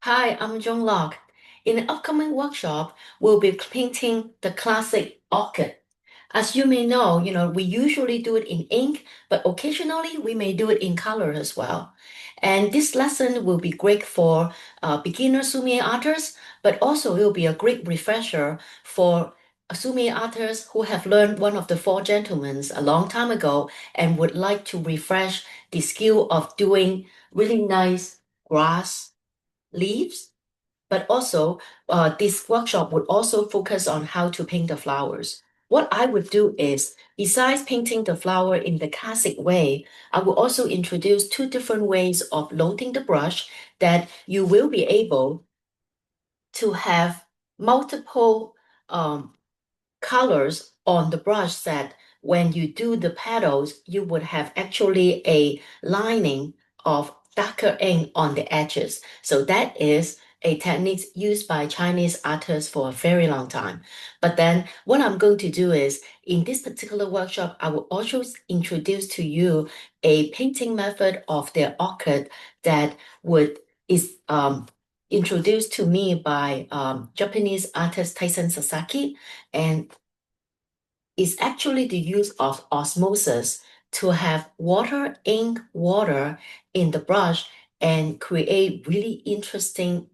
Hi, I'm Joan Lok. In the upcoming workshop, we'll be painting the classic orchid. As you may know, we usually do it in ink, but occasionally we may do it in color as well. And this lesson will be great for beginner sumi artists, but also it will be a great refresher for sumi artists who have learned one of the four gentlemen a long time ago and would like to refresh the skill of doing really nice grass leaves, but also this workshop would also focus on how to paint the flowers. What I would do is, besides painting the flower in the classic way, I will also introduce two different ways of loading the brush that you will be able to have multiple colors on the brush that when you do the petals, you would have actually a lining of darker ink on the edges. So that is a technique used by Chinese artists for a very long time. But then what I'm going to do is in this particular workshop, I will also introduce to you a painting method of the orchid that would is introduced to me by Japanese artist Tyson Sasaki, and is actually the use of osmosis to have water, ink, water in the brush and create really interesting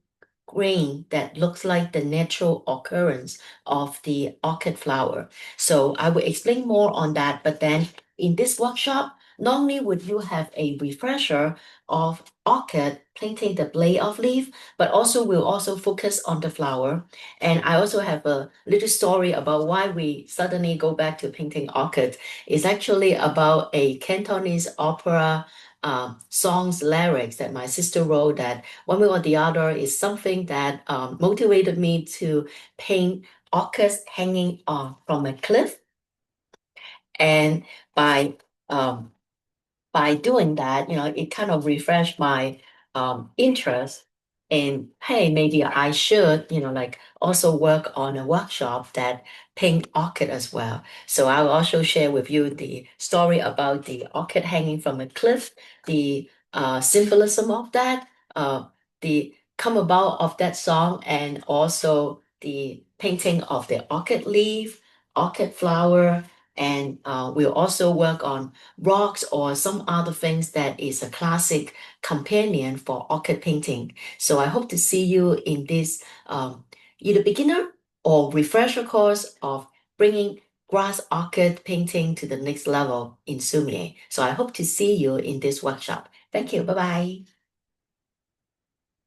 grain that looks like the natural occurrence of the orchid flower. So I will explain more on that, but then in this workshop, not only would you have a refresher of orchid painting the blade of leaf, but also we'll also focus on the flower. And I also have a little story about why we suddenly go back to painting orchid. It's actually about a Cantonese opera songs lyrics that my sister wrote that one way or the other is something that motivated me to paint orchids hanging from a cliff. And by um, by doing that, it kind of refreshed my interest in, hey, maybe I should, like also work on a workshop that paint orchid as well. So I'll also share with you the story about the orchid hanging from a cliff, the symbolism of that, the come about of that song, and also the painting of the orchid leaf, orchid flower, and we'll also work on rocks or some other things that is a classic companion for orchid painting. So I hope to see you in this either beginner or refresher course of bringing grass orchid painting to the next level in Sumie. So I hope to see you in this workshop. Thank you. Bye bye.